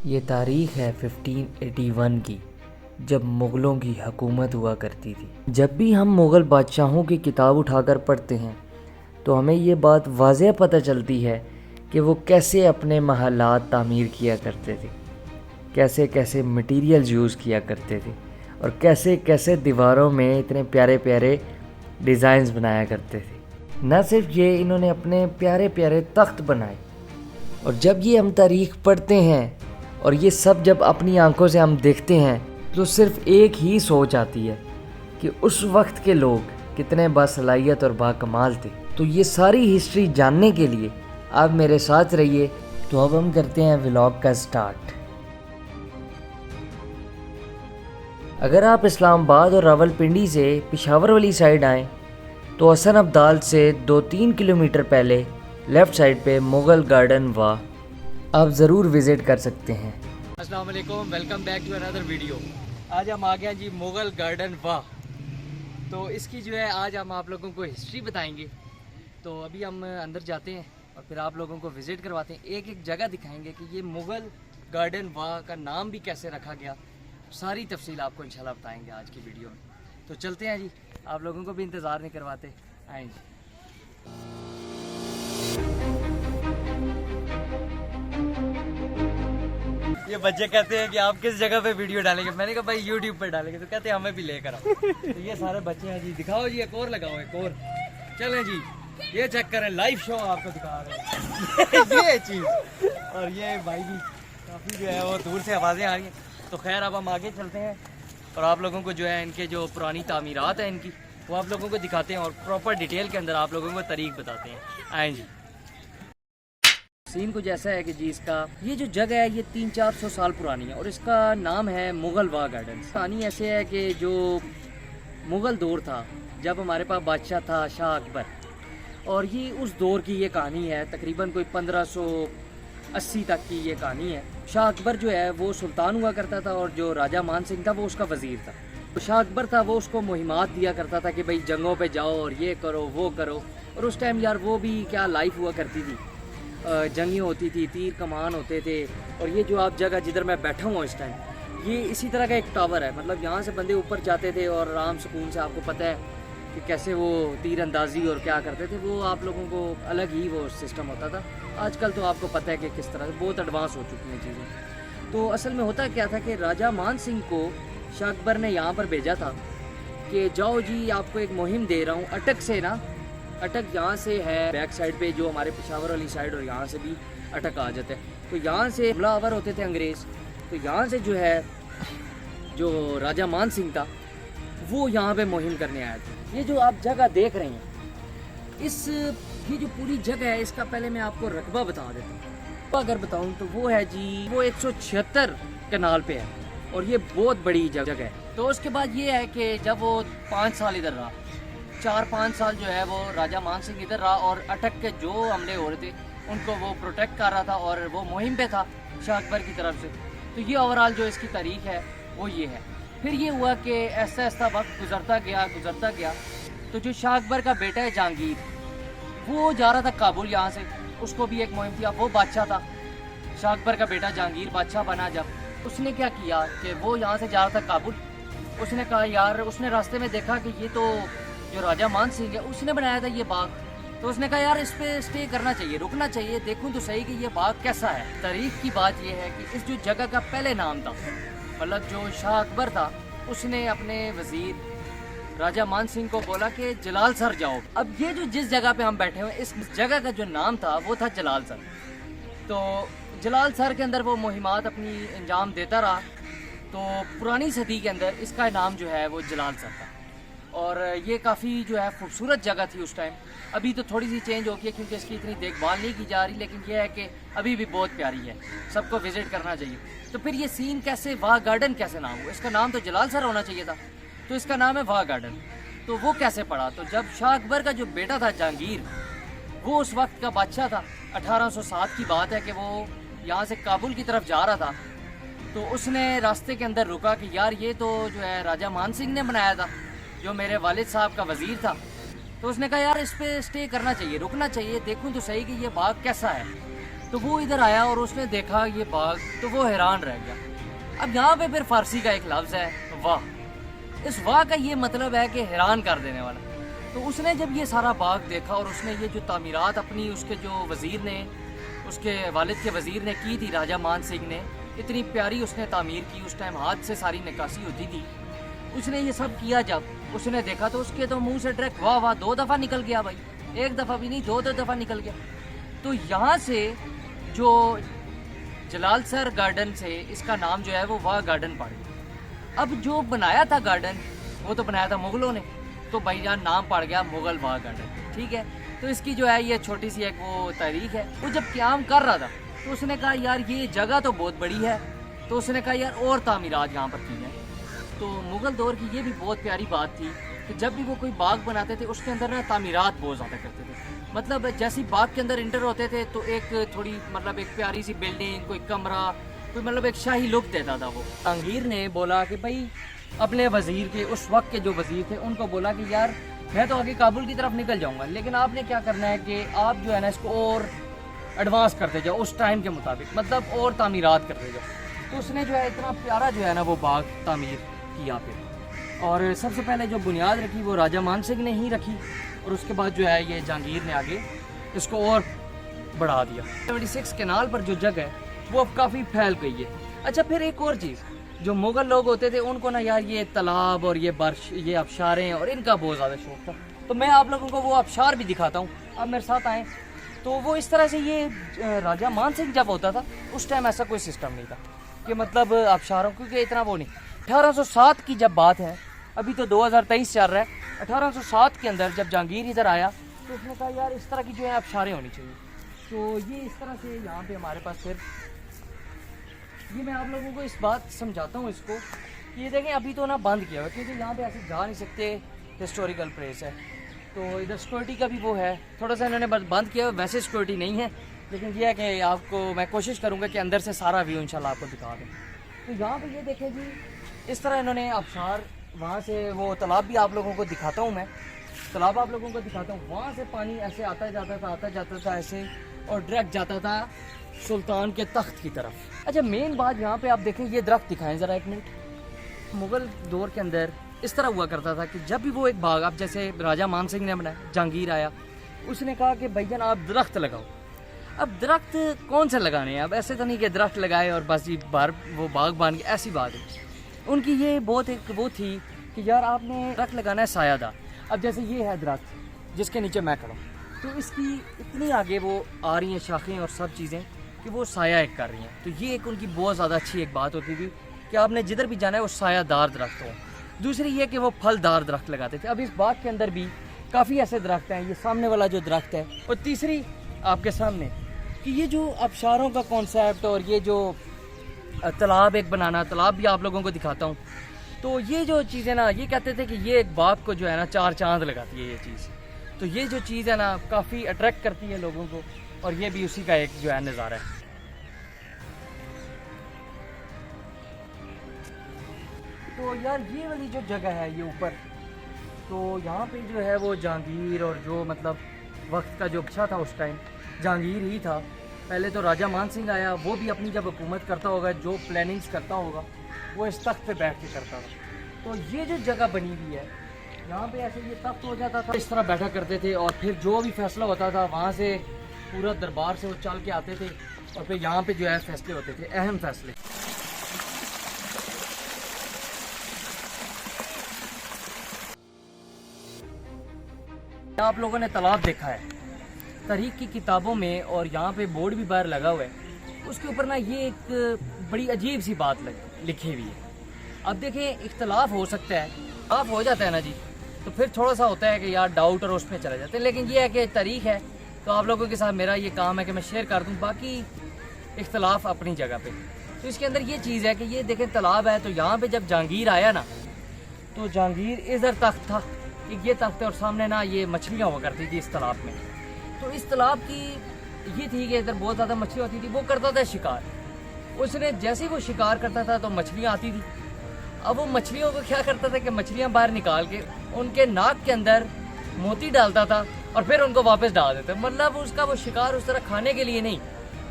ये तारीख़ है 1581 की, जब मुग़लों की हुकूमत हुआ करती थी। जब भी हम मुग़ल बादशाहों की किताब उठाकर पढ़ते हैं तो हमें ये बात वाज़ेह पता चलती है कि वो कैसे अपने महलात तामीर किया करते थे, कैसे कैसे मटीरियल्स यूज़ किया करते थे और कैसे कैसे दीवारों में इतने प्यारे प्यारे डिज़ाइंस बनाया करते थे। न सिर्फ ये, इन्होंने अपने प्यारे प्यारे तख्त बनाए। और जब ये हम तारीख़ पढ़ते हैं और ये सब जब अपनी आंखों से हम देखते हैं तो सिर्फ एक ही सोच आती है कि उस वक्त के लोग कितने बासलाहियत और बाकमाल थे। तो ये सारी हिस्ट्री जानने के लिए आप मेरे साथ रहिए। तो अब हम करते हैं व्लॉग का स्टार्ट। अगर आप इस्लामाबाद और रावलपिंडी से पेशावर वाली साइड आएँ तो हसन अब्दाल से 2-3 किलोमीटर पहले लेफ़्ट साइड पे मुग़ल गार्डन वाह आप ज़रूर विज़िट कर सकते हैं। अस्सलाम वालेकुम, welcome back to another video. आज हम आ गए हैं जी मुग़ल गार्डन वाह। तो इसकी जो है आज हम आप लोगों को हिस्ट्री बताएंगे। तो अभी हम अंदर जाते हैं और फिर आप लोगों को विज़िट करवाते हैं, एक एक जगह दिखाएंगे कि ये मुग़ल गार्डन वाह का नाम भी कैसे रखा गया। सारी तफसील आपको इंशाल्लाह बताएंगे आज की वीडियो में। तो चलते हैं जी, आप लोगों को भी इंतज़ार नहीं करवाते, आएँ जी। ये बच्चे कहते हैं कि आप किस जगह पे वीडियो डालेंगे, मैंने कहा भाई यूट्यूब पर डालेंगे, तो कहते हैं हमें भी लेकर आओ। तो ये सारे बच्चे हैं जी, दिखाओ जी, एक और लगाओ, एक और। चलें जी, ये चेक करें, लाइव शो आपको दिखा रहे हैं ये चीज़। और ये भाई भी काफ़ी जो है वो दूर से आवाज़ें आ रही हैं। तो खैर अब हम आगे चलते हैं और आप लोगों को जो है इनके जो पुरानी तामीरात हैं इनकी वो आप लोगों को दिखाते हैं और प्रॉपर डिटेल के अंदर आप लोगों को तारीख बताते हैं। आएँ जी। सीन कुछ ऐसा है कि जी इसका ये जो जगह है ये 300-400 साल पुरानी है और इसका नाम है मुग़ल वाह गार्डन। कहानी ऐसे है कि जो मुग़ल दौर था, जब हमारे पास बादशाह था शाह अकबर, और ये उस दौर की ये कहानी है, तकरीबन कोई 1580 तक की ये कहानी है। शाह अकबर जो है वो सुल्तान हुआ करता था और जो राजा मान सिंह था वो उसका वज़ीर था। तो शाह अकबर था वो उसको मुहिमात दिया करता था कि भाई जंगों पे जाओ और ये करो वो करो। और उस टाइम यार वो भी क्या लाइफ हुआ करती थी, जंगी होती थी, तीर कमान होते थे। और ये जो आप जगह जिधर मैं बैठा हुआ इस टाइम, ये इसी तरह का एक टावर है। मतलब यहाँ से बंदे ऊपर जाते थे और आराम सुकून से, आपको पता है कि कैसे वो तीर अंदाजी और क्या करते थे, वो आप लोगों को अलग ही वो सिस्टम होता था। आजकल तो आपको पता है कि किस तरह से बहुत एडवांस हो चुकी हैं चीज़ें। तो असल में होता क्या था कि राजा मान सिंह को शाह अकबर ने यहाँ पर भेजा था कि जाओ जी, आपको एक मुहिम दे रहा हूँ, अटक से ना, अटक यहाँ से है बैक साइड पे जो हमारे पेशावर वाली साइड, और यहाँ से भी अटक आ जाता है। तो यहाँ से हमलावर होते थे अंग्रेज़। तो यहाँ से जो है जो राजा मान सिंह था वो यहाँ पे मुहिम करने आया था। ये जो आप जगह देख रहे हैं, ये जो पूरी जगह है, इसका पहले मैं आपको रकबा बता देता हूँ। अगर बताऊँ तो वो है जी, वो 176 कनाल पे है और ये बहुत बड़ी जगह है। तो उसके बाद ये है कि जब वो 5 साल इधर रहा, 4-5 साल जो है वो राजा मान सिंह इधर रहा और अटक के जो हमले हो रहे थे उनको वो प्रोटेक्ट कर रहा था और वो मुहिम पे था शाह अकबर की तरफ से। तो ये ओवरऑल जो इसकी तारीख है वो ये है। फिर ये हुआ कि ऐसा ऐसा वक्त गुजरता गया। तो जो शाह अकबर का बेटा है जहांगीर, वो जा रहा था काबुल यहाँ से, उसको भी एक मुहिम थी। अब वो बादशाह था, शाह अकबर का बेटा जहांगीर बादशाह बना। जब उसने क्या किया कि वो यहाँ से जा रहा था काबुल, उसने कहा यार, उसने रास्ते में देखा कि ये तो जो राजा मान सिंह है उसने बनाया था ये बाग। तो उसने कहा यार इस पे स्टे करना चाहिए, रुकना चाहिए, देखूं तो सही कि ये बाग कैसा है। तारीख की बात ये है कि इस जो जगह का पहले नाम था, मतलब जो शाह अकबर था उसने अपने वज़ीर राजा मान सिंह को बोला कि जलाल सर जाओ। अब ये जो जिस जगह पे हम बैठे हुए, इस जगह का जो नाम था वो था जलाल सर। तो जलाल सर के अंदर वो मुहिमात अपनी अंजाम देता रहा। तो पुरानी सदी के अंदर इसका नाम जो है वो जलाल सर था और ये काफ़ी जो है खूबसूरत जगह थी उस टाइम। अभी तो थोड़ी सी चेंज हो गई है क्योंकि इसकी इतनी देखभाल नहीं की जा रही, लेकिन यह है कि अभी भी बहुत प्यारी है, सबको विज़िट करना चाहिए। तो फिर ये सीन कैसे, वाह गार्डन कैसे नाम हुआ? इसका नाम तो जलाल सर होना चाहिए था, तो इसका नाम है वाह गार्डन। तो वो कैसे पड़ा? तो जब शाह अकबर का जो बेटा था जहांगीर, वो उस वक्त का बादशाह था, 1807 की बात है कि वो यहाँ से काबुल की तरफ जा रहा था। तो उसने रास्ते के अंदर रुका कि यार ये तो जो है राजा मान सिंह ने बनाया था, जो मेरे वालिद साहब का वज़ीर था। तो उसने कहा यार इस पे स्टे करना चाहिए, रुकना चाहिए, देखूं तो सही कि ये बाग कैसा है। तो वो इधर आया और उसने देखा ये बाग, तो वो हैरान रह गया। अब यहाँ पे फिर फारसी का एक लफ्ज़ है वाह। इस वाह का ये मतलब है कि हैरान कर देने वाला। तो उसने जब ये सारा बाग देखा और उसने ये जो तामीरात अपनी उसके जो वज़ीर ने, उसके वालिद के वज़ीर ने की थी, राजा मान सिंह ने, इतनी प्यारी उसने तामीर की। उस टाइम हाथ से सारी निकासी होती थी। उसने ये सब किया। जब उसने देखा तो उसके तो मुंह से डायरेक्ट वाह वाह 2 दफ़ा निकल गया भाई, 1 दफ़ा भी नहीं, 2 दफ़ा निकल गया। तो यहाँ से जो जलाल सर गार्डन से इसका नाम जो है वो वाह गार्डन पड़ गया। अब जो बनाया था गार्डन वो तो बनाया था मुग़लों ने, तो भाईजान नाम पड़ गया मुग़ल वाह गार्डन। ठीक है, तो इसकी जो है ये छोटी सी एक वो तारीख है। वो जब क़याम कर रहा था तो उसने कहा यार ये जगह तो बहुत बड़ी है, तो उसने कहा यार और तामीरात यहाँ पर की जाए। तो मुग़ल दौर की ये भी बहुत प्यारी बात थी कि जब भी वो कोई बाग बनाते थे उसके अंदर ना तामीरात बहुत ज़्यादा करते थे। मतलब जैसे ही बाग के अंदर इंटर होते थे तो एक थोड़ी मतलब एक प्यारी सी बिल्डिंग, कोई कमरा, कोई मतलब एक शाही लुक देता था वो। जहांगीर ने बोला कि भाई अपने वज़ीर के, उस वक्त के जो वज़ीर थे उनको बोला कि यार मैं तो आगे काबुल की तरफ निकल जाऊँगा, लेकिन आपने क्या करना है कि आप जो है ना इसको और एडवांस करते जाओ उस टाइम के मुताबिक, मतलब और तामीरात करते जाओ। तो उसने जो है इतना प्यारा जो है ना वो बाग तामीर किया फिर। और सबसे पहले जो बुनियाद रखी वो राजा मान सिंह ने ही रखी, और उसके बाद जो है ये जहांगीर ने आगे इसको और बढ़ा दिया। 76 कैनाल पर जो जगह है वो अब काफ़ी फैल गई है। अच्छा, फिर एक और चीज़, जो मुग़ल लोग होते थे उनको ना यार ये तालाब और ये बर्श, ये आबशारें और इनका बहुत ज़्यादा शौक था। तो मैं आप लोगों को वो आबशार भी दिखाता हूँ, आप मेरे साथ आएँ। तो वो इस तरह से ये राजा मान सिंह जब होता था उस टाइम ऐसा कोई सिस्टम नहीं था कि मतलब आबशारों, क्योंकि इतना वो नहीं। 1807 की जब बात है, अभी तो 2023 चल रहा है, 1807 के अंदर जब जहांगीर इधर आया तो उसने कहा यार इस तरह की जो है आबशारें होनी चाहिए। तो ये इस तरह से यहाँ पे हमारे पास फिर ये मैं आप लोगों को इस बात समझाता हूँ इसको कि ये देखें अभी तो ना बंद किया हुआ, क्योंकि यहाँ पे ऐसे जा नहीं सकते, हिस्टोरिकल प्लेस है। तो इधर सिक्योरिटी का भी वो है, थोड़ा सा इन्होंने बंद किया हुआ। वैसे सिक्योरिटी नहीं है, लेकिन ये है कि आपको मैं कोशिश करूँगा कि अंदर से सारा व्यू इंशाल्लाह आपको दिखा दूँ। तो यहाँ पे ये देखें जी, इस तरह इन्होंने आबशार, वहाँ से वो तालाब भी आप लोगों को दिखाता हूँ मैं, तालाब आप लोगों को दिखाता हूँ। वहाँ से पानी ऐसे आता जाता था ऐसे, और डायरेक्ट जाता था सुल्तान के तख्त की तरफ। अच्छा, मेन बात यहाँ पे आप देखें, ये दरख्त दिखाएं ज़रा एक मिनट। मुग़ल दौर के अंदर इस तरह हुआ करता था कि जब भी वो एक बाग, आप जैसे राजा मान सिंह ने बनाया, जहांगीर आया, उसने कहा कि भाईजान आप दरख्त लगाओ। अब दरख्त कौन से लगाने हैं? अब ऐसे तो नहीं कि दरख्त लगाए और बस ये बाहर वो बाग बन गया, ऐसी बात है। उनकी ये बहुत एक वो थी कि यार आपने दरख्त लगाना है सायादार। अब जैसे ये है दरख्त जिसके नीचे मैं खड़ा हूँ, तो इसकी इतनी आगे वो आ रही हैं शाखें और सब चीज़ें कि वो साया एक कर रही हैं। तो ये एक उनकी बहुत ज़्यादा अच्छी एक बात होती थी कि आपने जिधर भी जाना है वो सायादार दरख्त हो। दूसरी ये कि वो फलदार दरख्त लगाते थे। अब इस बाग के अंदर भी काफ़ी ऐसे दरख्त हैं, ये सामने वाला जो दरख्त है, और तीसरी आपके सामने कि ये जो आबशारों का कॉन्सेप्ट और ये जो तालाब एक बनाना, तालाब भी आप लोगों को दिखाता हूँ। तो ये जो चीज़ है ना, ये कहते थे कि ये एक बाग को जो है ना 4 चांद लगाती है ये चीज़। तो ये जो चीज़ है ना काफ़ी अट्रैक्ट करती है लोगों को, और ये भी उसी का एक जो है नज़ारा है। तो यार ये वाली जो जगह है ये ऊपर, तो यहाँ पे जो है वो जहांगीर और जो मतलब वक्त का जो अच्छा था उस टाइम जहांगीर ही था। पहले तो राजा मान सिंह आया, वो भी अपनी जब हुकूमत करता होगा, जो प्लानिंग्स करता होगा, वो इस तख्त पे बैठ के करता था। तो ये जो जगह बनी हुई है यहाँ पे ऐसे ये तख्त हो जाता था, इस तरह बैठा करते थे, और फिर जो भी फैसला होता था वहाँ से पूरा दरबार से वो चल के आते थे, और फिर यहाँ पे जो है फैसले होते थे, अहम फैसले। आप लोगों ने तालाब देखा है तारीख की किताबों में, और यहाँ पे बोर्ड भी बाहर लगा हुआ है, उसके ऊपर ना ये एक बड़ी अजीब सी बात लिखी हुई है। अब देखें, इख्तलाफ हो सकता है, आप हो जाता है ना जी, तो फिर थोड़ा सा होता है कि यार डाउट और उसमें चले जाते हैं, लेकिन ये है कि तारीख है, तो आप लोगों के साथ मेरा ये काम है कि मैं शेयर कर दूँ, बाकी इख्तलाफ अपनी जगह पे। तो इसके अंदर ये चीज़ है कि ये देखें तालाब है, तो यहाँ पे जब जहांगीर आया ना, तो जहांगीर इधर तख्त था, ये तख्त है, और सामने ना ये मछलियाँ हुआ करती थी इस तालाब में। तो इस तालाब की ये थी कि इधर बहुत ज़्यादा मछली होती थी, वो करता था शिकार। उसने जैसे ही वो शिकार करता था तो मछलियाँ आती थी। अब वो मछलियों को क्या करता था कि मछलियाँ बाहर निकाल के उनके नाक के अंदर मोती डालता था और फिर उनको वापस डाल देता। मतलब उसका वो शिकार उस तरह खाने के लिए नहीं,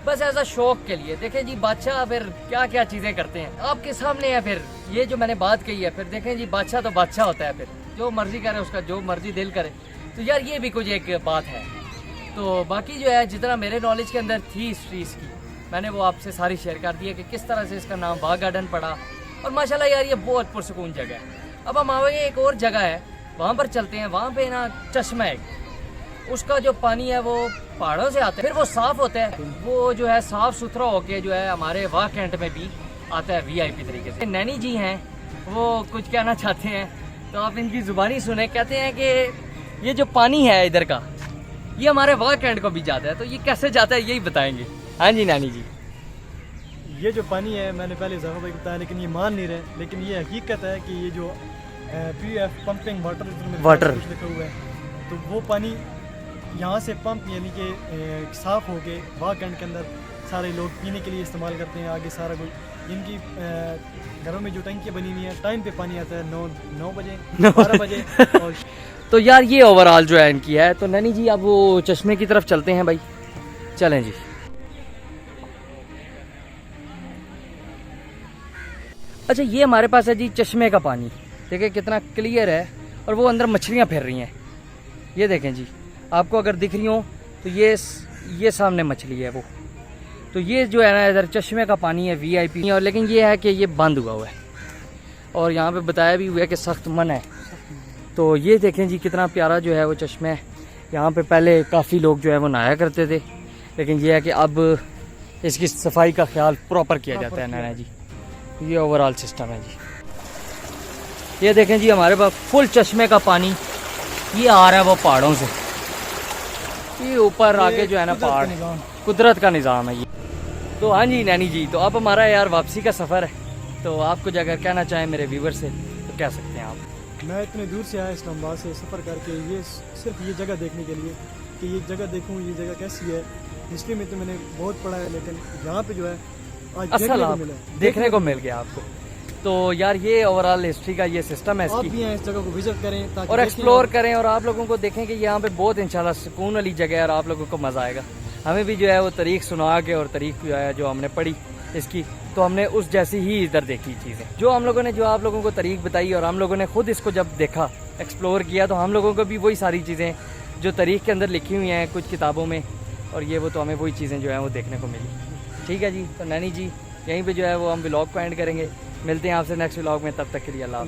बस ऐसा शौक के लिए। देखें जी बादशाह फिर क्या क्या चीज़ें करते हैं आपके सामने है। फिर ये जो मैंने बात कही है, फिर देखें जी बादशाह तो बादशाह होता है, फिर जो मर्जी करे उसका जो मर्जी दिल करे। तो यार ये भी कुछ एक बात है। तो बाकी जो है जितना मेरे नॉलेज के अंदर थी हिस्ट्री इसकी, मैंने वो आपसे सारी शेयर कर दी है कि किस तरह से इसका नाम बाग गार्डन पड़ा। और माशाल्लाह यार ये बहुत पुरसकून जगह है। अब हम आगे एक और जगह है, वहाँ पर चलते हैं। वहाँ पे ना चश्मा है, उसका जो पानी है वो पहाड़ों से आता है, फिर वो साफ़ होता है। वो जो है साफ़ सुथरा होके जो है हमारे वाह कैंट में भी आता है VIP तरीके से। नैनी जी हैं, वो कुछ कहना चाहते हैं, तो आप इनकी ज़ुबानी सुने। कहते हैं कि ये जो पानी है इधर का, ये हमारे वाह कैंट को भी जाता है। तो ये कैसे जाता है यही बताएंगे। हाँ जी नानी जी। ये जो पानी है, मैंने पहले ज़रा भाई बताया लेकिन ये मान नहीं रहे, लेकिन ये हकीकत है कि ये जो PF पंपिंग वाटर लिखा हुआ है, तो वो पानी यहाँ से पंप यानी कि साफ़ होके वाह कैंट के अंदर सारे लोग पीने के लिए इस्तेमाल करते हैं। आगे सारा कुछ इनकी घरों में जो टंकियाँ बनी हुई हैं, टाइम पे पानी आता है 9 बजे 12 बजे। और तो यार ये ओवरऑल जो है इनकी है। तो नैनी जी अब वो चश्मे की तरफ चलते हैं भाई, चलें जी। अच्छा ये हमारे पास है जी चश्मे का पानी, देखिए कितना क्लियर है। और वो अंदर मछलियाँ फिर रही हैं, ये देखें जी, आपको अगर दिख रही हो तो ये सामने मछली है वो। तो ये जो है ना इधर चश्मे का पानी है VIP। और लेकिन ये है कि ये बंद हुआ है और यहाँ पे बताया भी हुआ है कि सख्त मन है। तो ये देखें जी कितना प्यारा जो है वो चश्मा है। यहाँ पे पहले काफ़ी लोग जो है वो नहाया करते थे, लेकिन ये है कि अब इसकी सफाई का ख्याल प्रॉपर किया जाता है नैना जी। ये ओवरऑल सिस्टम है जी। ये देखें जी हमारे पास फुल चश्मे का पानी ये आ रहा है वो पहाड़ों से। ये ऊपर आगे जो है ना पहाड़, कुदरत का निज़ाम है ये। तो हाँ जी नैनी जी, तो अब हमारा यार वापसी का सफ़र है। तो आप कुछ अगर कहना चाहें मेरे व्यूवर से तो कह सकते हैं आप। मैं इतने दूर से आया इस्लामाबाद से सफ़र करके, ये सिर्फ ये जगह देखने के लिए कि ये जगह देखूँ, ये जगह कैसी है। हिस्ट्री में तो मैंने बहुत पढ़ा है, लेकिन यहाँ पे जो है आज देखने को मिल गया आपको। तो यार ये ओवरऑल हिस्ट्री का ये सिस्टम है आप इसकी। भी यहाँ इस जगह को विजिट करें ताकि और एक्सप्लोर करें और आप लोगों को देखें कि यहाँ पे बहुत इंशाल्लाह सुकून वाली जगह है और आप लोगों को मज़ा आएगा। हमें भी जो है वो तारीख सुना के और तारीख जो है जो हमने पढ़ी इसकी, तो हमने उस जैसी ही इधर देखी चीज़ें जो हम लोगों ने, जो आप लोगों को तारीख बताई और हम लोगों ने खुद इसको जब देखा एक्सप्लोर किया, तो हम लोगों को भी वही सारी चीज़ें जो तारीख के अंदर लिखी हुई हैं कुछ किताबों में और ये वो, तो हमें वही चीज़ें जो हैं वो देखने को मिली। ठीक है जी। तो नैनी जी यहीं पे जो है वो हम व्लॉग को एंड करेंगे। मिलते हैं आपसे नेक्स्ट व्लॉग में, तब तक के लिए अल्लाह।